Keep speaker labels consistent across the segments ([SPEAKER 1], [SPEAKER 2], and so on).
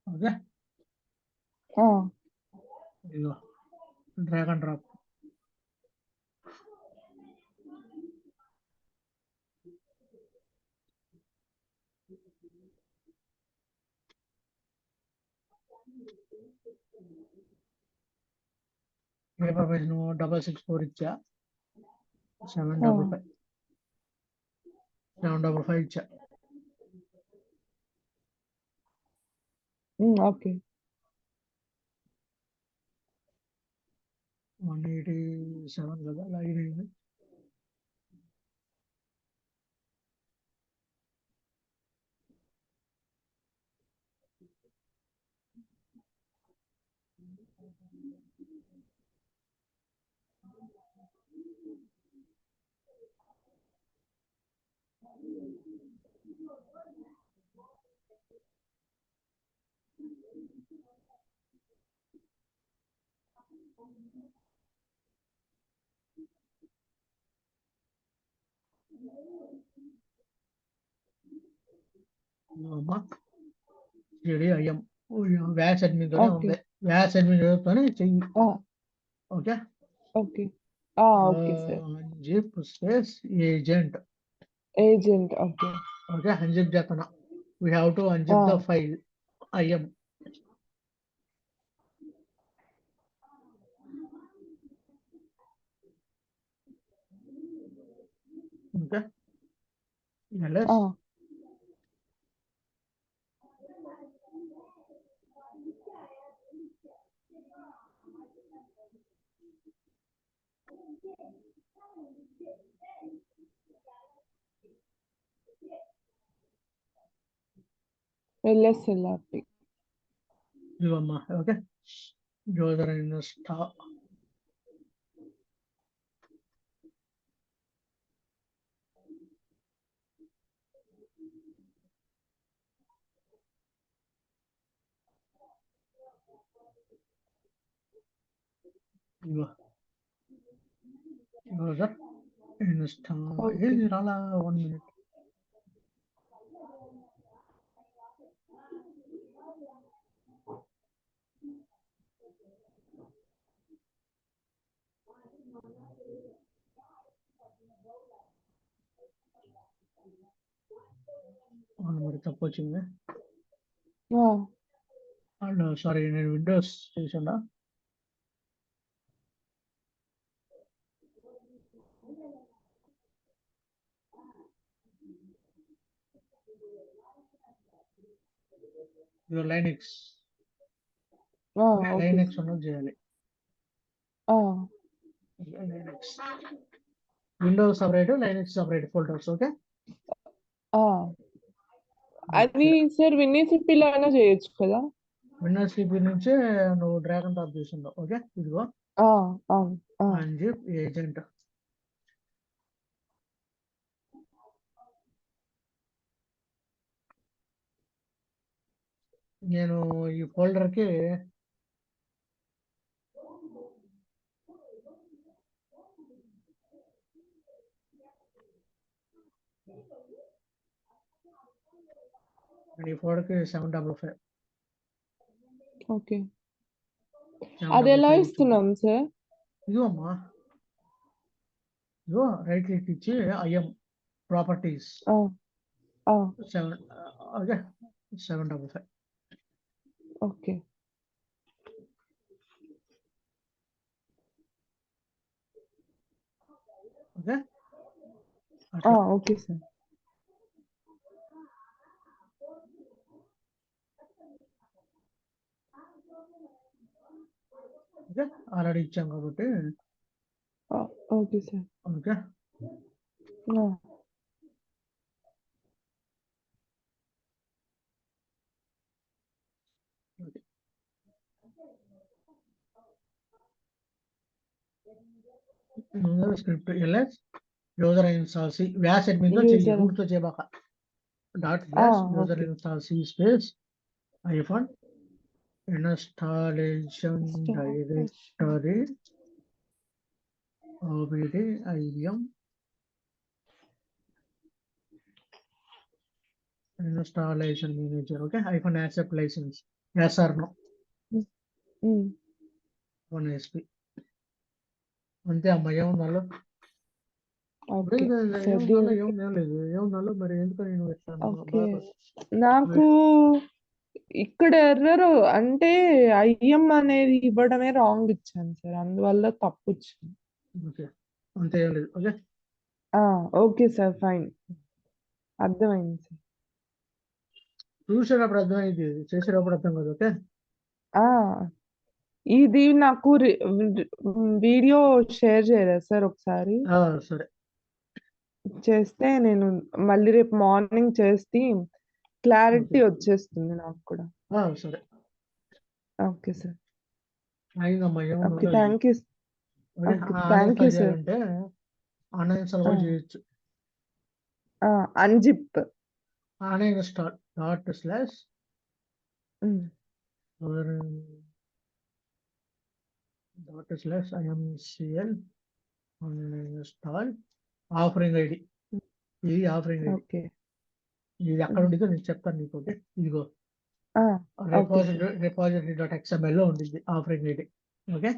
[SPEAKER 1] Okay, ఇదిగో drag and drop. Paper page 664 ఇచ్చా, 755 755 ఇచ్చా.
[SPEAKER 2] ఓకే.
[SPEAKER 1] 187 కదా లైన్ అయింది. అమ్మా ఇది అయ్యం వ్యాస్ అడ్మిన్తోనే ఉంది. వ్యాస్ అడ్మిన్తోనే చెయ్యి. Okay
[SPEAKER 2] okay. Okay sir.
[SPEAKER 1] Unzip space agent.
[SPEAKER 2] Okay.
[SPEAKER 1] Okay, unzip చేస్తున్నా. We have to unzip the file IM. Okay, LS
[SPEAKER 2] LSLRP.
[SPEAKER 1] ఇవమ్మా. Okay, user inst. User inst. ఏది రాలా, 1 minute. మరి తప్పు వచ్చింది. సారీ, నేను విండోస్ చేసాడా. లైనెక్స్ లైనెక్స్ ఉన్నది చేయాలి. Linux Windows separate, Linux separate folders. Okay,
[SPEAKER 2] అది సార్ విన్నీసిపిలో అయినా చేయొచ్చు కదా.
[SPEAKER 1] విండోస్ సిపి నుంచే నువ్వు డ్రాగ్ అండ్ డ్రాప్ చేసిందో. ఓకే, ఇదిగో అన్జిప్ ఏజెంట్. నేను ఈ ఫోల్డర్కి ఈ ఫోల్డర్కి 755.
[SPEAKER 2] ఓకే, అది ఎలా ఇస్తున్నాం సార్?
[SPEAKER 1] ఇదిగో అమ్మా, ఇదిగో రైట్ క్లిక్ ఇచ్చి IM properties 755.
[SPEAKER 2] Okay.
[SPEAKER 1] Okay,
[SPEAKER 2] okay sir.
[SPEAKER 1] Okay, already ఇచ్చాం కాబట్టి.
[SPEAKER 2] Okay sir.
[SPEAKER 1] Okay, script LS user install C వ్యాస్ అడ్మిన్తో చెయ్యి, రూట్తో చేయబాక. డాట్ వ్యాస్ user install C space hyphen installation directory OBD IM installation manager okay hyphen accept licence yes or no
[SPEAKER 2] um.
[SPEAKER 1] 1 SP అంతే అమ్మా ఏముందాలో
[SPEAKER 2] ఓకే
[SPEAKER 1] ఏముందాలో
[SPEAKER 2] షెడ్యూల్
[SPEAKER 1] ఏం లేదు ఏముందాలో మరి ఎందుకని నువ్వు ఎట్లా
[SPEAKER 2] ఓకే నాకు ఇక్కడ ఎర్రర్ అంటే ఐఎం అనేది ఇవ్వడమే రాంగ్ ఇచ్చాను సార్ అందువల్ల తప్పు వచ్చింది
[SPEAKER 1] ఓకే అంతే ఏం లేదు ఓకే
[SPEAKER 2] ఓకే సార్ ఫైన్ అర్థమైంది సార్
[SPEAKER 1] చూసేటప్పుడు అర్థమైంది చేసేటప్పుడు అర్థం కాదు ఓకే
[SPEAKER 2] ఇది నాకు వీడియో షేర్ చేయరా సార్ ఒకసారి
[SPEAKER 1] సరే
[SPEAKER 2] చేస్తే నేను మళ్ళీ రేపు మార్నింగ్ చేస్తే క్లారిటీ వచ్చేస్తుంది నాకు కూడా
[SPEAKER 1] సరే
[SPEAKER 2] ఓకే సార్
[SPEAKER 1] అయిందమ్మా
[SPEAKER 2] ఓకే
[SPEAKER 1] ఏముందో
[SPEAKER 2] thank you
[SPEAKER 1] okay
[SPEAKER 2] thank you sir
[SPEAKER 1] చేయాలంటే అన్ఇన్స్టాల్ కూడా చేయొచ్చు
[SPEAKER 2] unzip
[SPEAKER 1] uninstall // ./imcl uninstall offering ID ఇది ఆఫరింగ్ ఐడి
[SPEAKER 2] ఓకే
[SPEAKER 1] ఇది ఎక్కడ ఉండిదో నేను చెప్తాను నీకు ఓకే ఇదిగో
[SPEAKER 2] ఓకే
[SPEAKER 1] repository.xml లో ఉండింది offering ID okay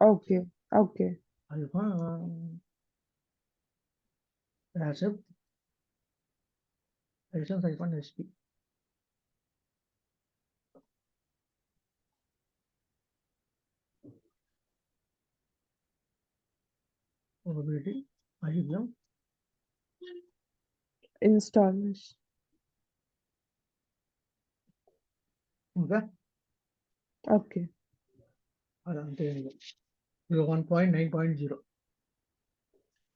[SPEAKER 2] okay okay
[SPEAKER 1] alpha accept license -sp probability IBM
[SPEAKER 2] installation
[SPEAKER 1] okay
[SPEAKER 2] okay
[SPEAKER 1] అదంతే ఇది 1.9.0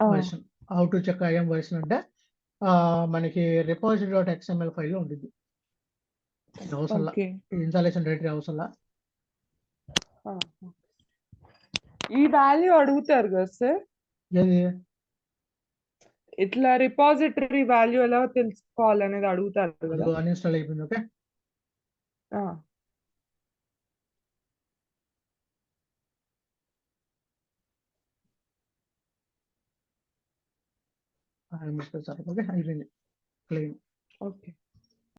[SPEAKER 1] version how to check IAM version అంటే మనకి repository.xml ఫైల్ లో ఉంటుంది అవసరంలా
[SPEAKER 2] ఓకే
[SPEAKER 1] ఇన్స్టాలేషన్ డైరెక్టరీ అవసరంలా
[SPEAKER 2] ఈ వాల్యూ అడుగుతారు కదా సార్
[SPEAKER 1] ఏది
[SPEAKER 2] ఇట్లా రిపాజిటరీ వాల్యూ ఎలా తెలుసుకోవాలనేది అడుగుతారు కదా
[SPEAKER 1] అన్ఇన్స్టాల్ అయిపోయింది ఓకే ఓకే అయిపోయింది క్లెయిమ్
[SPEAKER 2] ఓకే